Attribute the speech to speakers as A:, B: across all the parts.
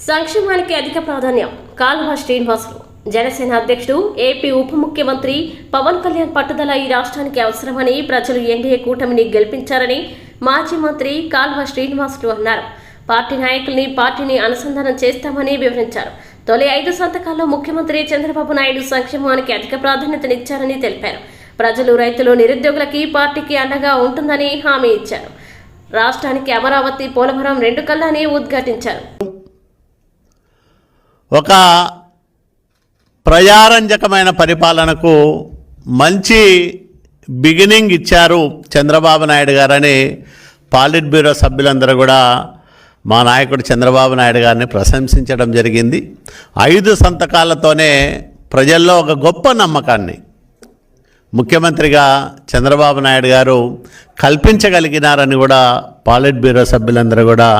A: సంక్షేమానికి అధిక ప్రాధాన్యం కాల్వ శ్రీనివాసులు. జనసేన అధ్యక్షుడు, ఏపీ ఉప ముఖ్యమంత్రి పవన్ కళ్యాణ్ పట్టుదల ఈ రాష్ట్రానికి అవసరమని, ప్రజలు ఎన్డీఏ కూటమిని గెలిపించారని మాజీ మంత్రి కాల్వ శ్రీనివాసులు అన్నారు. పార్టీ నాయకుల్ని పార్టీని అనుసంధానం చేస్తామని వివరించారు. తొలి 5 సంతకాల్లో ముఖ్యమంత్రి చంద్రబాబు నాయుడు సంక్షేమానికి అధిక ప్రాధాన్యతనిచ్చారని తెలిపారు. ప్రజలు, రైతులు, నిరుద్యోగులకి పార్టీకి అండగా ఉంటుందని హామీ ఇచ్చారు. రాష్ట్రానికి అమరావతి, పోలవరం 2 కళ్ళని ఉద్ఘాటించారు.
B: ఒక ప్రజారంజకమైన పరిపాలనకు మంచి బిగినింగ్ ఇచ్చారు చంద్రబాబు నాయుడు గారని పాలిట్ బ్యూరో సభ్యులందరూ కూడా మా నాయకుడు చంద్రబాబు నాయుడు గారిని ప్రశంసించడం జరిగింది. 5 సంతకాలతోనే ప్రజల్లో ఒక గొప్ప నమ్మకాన్ని ముఖ్యమంత్రిగా చంద్రబాబు నాయుడు గారు కల్పించగలిగినారని కూడా పాలిట్ బ్యూరో సభ్యులందరూ కూడా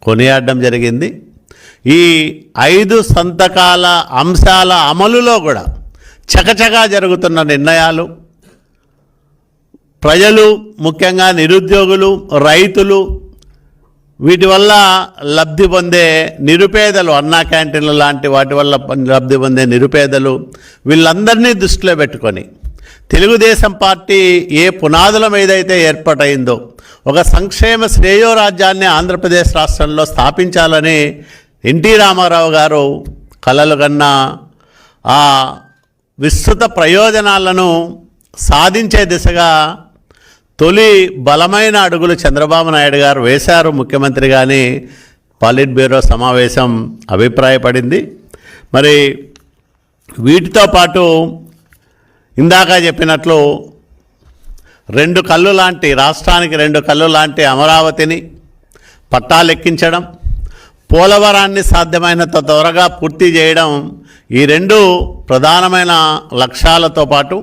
B: కొనియాడడం జరిగింది. ఈ 5 సంతకాల అంశాల అమలులో కూడా చకచకా జరుగుతున్న నిర్ణయాలు, ప్రజలు, ముఖ్యంగా నిరుద్యోగులు, రైతులు, వీటి వల్ల లబ్ధి పొందే నిరుపేదలు, అన్నా క్యాంటీన్లు లాంటి వాటి వల్ల లబ్ధి పొందే నిరుపేదలు, వీళ్ళందరినీ దృష్టిలో పెట్టుకొని తెలుగుదేశం పార్టీ ఏ పునాదుల మీద అయితే ఏర్పాటైందో ఒక సంక్షేమ శ్రేయోరాజ్యాన్ని ఆంధ్రప్రదేశ్ రాష్ట్రంలో స్థాపించాలని ఎన్టీ రామారావు గారు కలలు కన్న ఆ విస్తృత ప్రయోజనాలను సాధించే దిశగా తొలి బలమైన అడుగులు చంద్రబాబు నాయుడు గారు వేశారు ముఖ్యమంత్రిగాని పాలిట్ బ్యూరో సమావేశం అభిప్రాయపడింది. మరి వీటితో పాటు ఇందాక చెప్పినట్లు 2 కళ్ళు లాంటి, రాష్ట్రానికి 2 కళ్ళు లాంటి అమరావతిని పట్టాలెక్కించడం, పోలవరాన్ని సాధ్యమైనంత త్వరగా పూర్తి చేయడం, ఈ 2 ప్రధానమైన లక్ష్యాలతో పాటు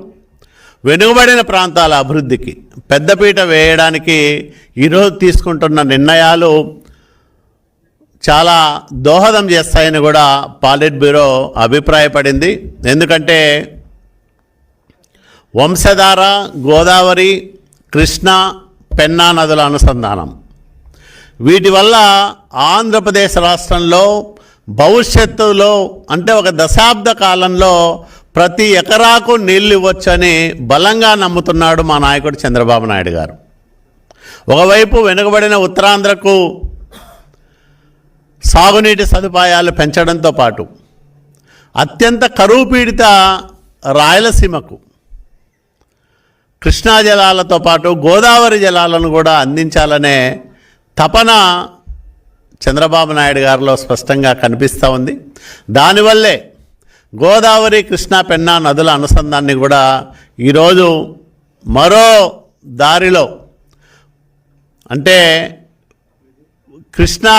B: వెనుకబడిన ప్రాంతాల అభివృద్ధికి పెద్దపీట వేయడానికి ఈరోజు తీసుకుంటున్న నిర్ణయాలు చాలా దోహదం చేస్తాయని కూడా పాలిట్ బ్యూరో అభిప్రాయపడింది. ఎందుకంటే వంశధార, గోదావరి, కృష్ణా, పెన్నా నదుల అనుసంధానం, వీటి వల్ల ఆంధ్రప్రదేశ్ రాష్ట్రంలో భవిష్యత్తులో అంటే ఒక దశాబ్ద కాలంలో ప్రతి ఎకరాకు నీళ్ళు ఇవ్వచ్చని బలంగా నమ్ముతున్నాడు మా నాయకుడు చంద్రబాబు నాయుడు గారు. ఒకవైపు వెనుకబడిన ఉత్తరాంధ్రకు సాగునీటి సదుపాయాలు పెంచడంతో పాటు అత్యంత కరువు పీడిత రాయలసీమకు కృష్ణా జలాలతో పాటు గోదావరి జలాలను కూడా అందించాలనే తపన చంద్రబాబు నాయుడు గారిలో స్పష్టంగా కనిపిస్తూ ఉంది. దానివల్లే గోదావరి, కృష్ణా, పెన్నా నదుల అనుసంధాన్ని కూడా ఈరోజు మరో దారిలో, అంటే కృష్ణా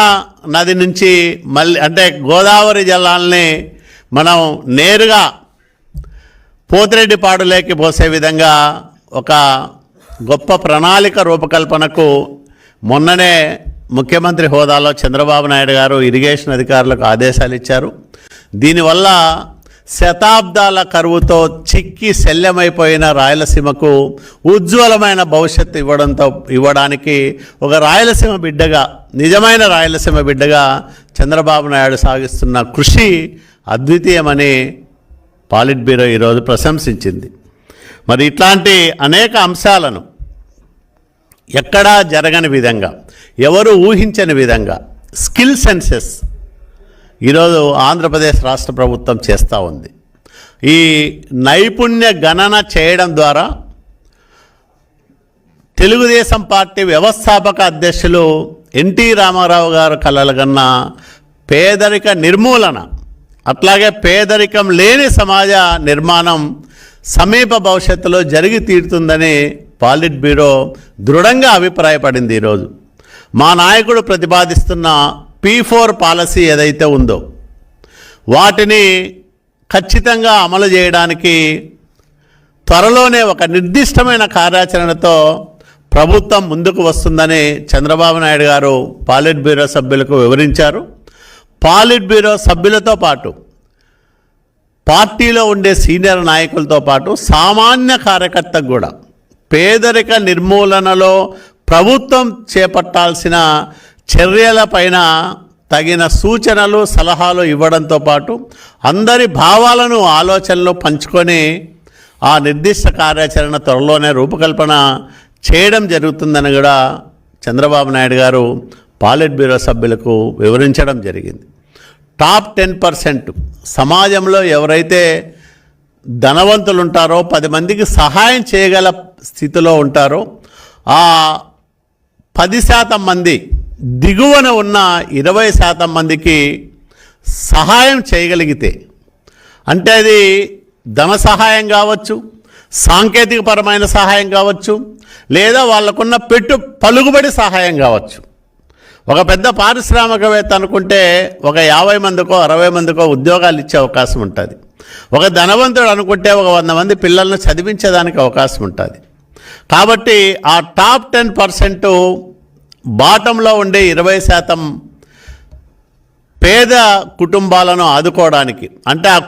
B: నది నుంచి మళ్ళీ అంటే గోదావరి జలాల్ని మనం నేరుగా పోతిరెడ్డిపాడులోకి పోసే విధంగా ఒక గొప్ప ప్రణాళిక రూపకల్పనకు మొన్ననే ముఖ్యమంత్రి హోదాలో చంద్రబాబు నాయుడు గారు ఇరిగేషన్ అధికారులకు ఆదేశాలు ఇచ్చారు. దీనివల్ల శతాబ్దాల కరువుతో చిక్కి శల్యమైపోయిన రాయలసీమకు ఉజ్వలమైన భవిష్యత్తు ఇవ్వడానికి ఒక రాయలసీమ బిడ్డగా, నిజమైన రాయలసీమ బిడ్డగా చంద్రబాబు నాయుడు సాగిస్తున్న కృషి అద్వితీయమని పాలిట్ బ్యూరో ఈరోజు ప్రశంసించింది. మరి ఇట్లాంటి అనేక అంశాలను ఎక్కడా జరగని విధంగా, ఎవరు ఊహించని విధంగా స్కిల్ సెన్సెస్ ఈరోజు ఆంధ్రప్రదేశ్ రాష్ట్ర ప్రభుత్వం చేస్తూ ఉంది. ఈ నైపుణ్య గణన చేయడం ద్వారా తెలుగుదేశం పార్టీ వ్యవస్థాపక అధ్యక్షులు ఎన్టీ రామారావు గారు కలలుగన్న పేదరిక నిర్మూలన, అట్లాగే పేదరికం లేని సమాజ నిర్మాణం సమీప భవిష్యత్తులో జరిగి తీరుతుందని పాలిట్ బ్యూరో దృఢంగా అభిప్రాయపడింది. ఈరోజు మా నాయకుడు ప్రతిపాదిస్తున్న P4 పాలసీ ఏదైతే ఉందో వాటిని ఖచ్చితంగా అమలు చేయడానికి త్వరలోనే ఒక నిర్దిష్టమైన కార్యాచరణతో ప్రభుత్వం ముందుకు వస్తుందని చంద్రబాబు నాయుడు గారు పాలిట్ బ్యూరో సభ్యులకు వివరించారు. పాలిట్ బ్యూరో సభ్యులతో పాటు పార్టీలో ఉండే సీనియర్ నాయకులతో పాటు సామాన్య కార్యకర్తకు కూడా పేదరిక నిర్మూలనలో ప్రభుత్వం చేపట్టాల్సిన చర్యలపైన తగిన సూచనలు సలహాలు ఇవ్వడంతో పాటు అందరి భావాలను ఆలోచనలు పంచుకొని ఆ నిర్దిష్ట కార్యాచరణ త్వరలోనే రూపకల్పన చేయడం జరుగుతుందని కూడా చంద్రబాబు నాయుడు గారు పాలిట్ బ్యూరో సభ్యులకు వివరించడం జరిగింది. టాప్ 10% సమాజంలో ఎవరైతే ధనవంతులు ఉంటారో 10 మందికి సహాయం చేయగల స్థితిలో ఉంటారో ఆ 10% మంది దిగువన ఉన్న 20% మందికి సహాయం చేయగలిగితే, అంటే అది ధన సహాయం కావచ్చు, సాంకేతికపరమైన సహాయం కావచ్చు, లేదా వాళ్ళకున్న పలుకుబడి సహాయం కావచ్చు. ఒక పెద్ద పారిశ్రామికవేత్త అనుకుంటే ఒక 50 మందికో 60 మందికో ఉద్యోగాలు ఇచ్చే అవకాశం ఉంటుంది. ఒక ధనవంతుడు అనుకుంటే ఒక 100 మంది పిల్లలను చదివించేదానికి అవకాశం ఉంటుంది. కాబట్టి ఆ టాప్ 10% బాటంలో ఉండే 20% పేద కుటుంబాలను ఆదుకోవడానికి, అంటే ఆ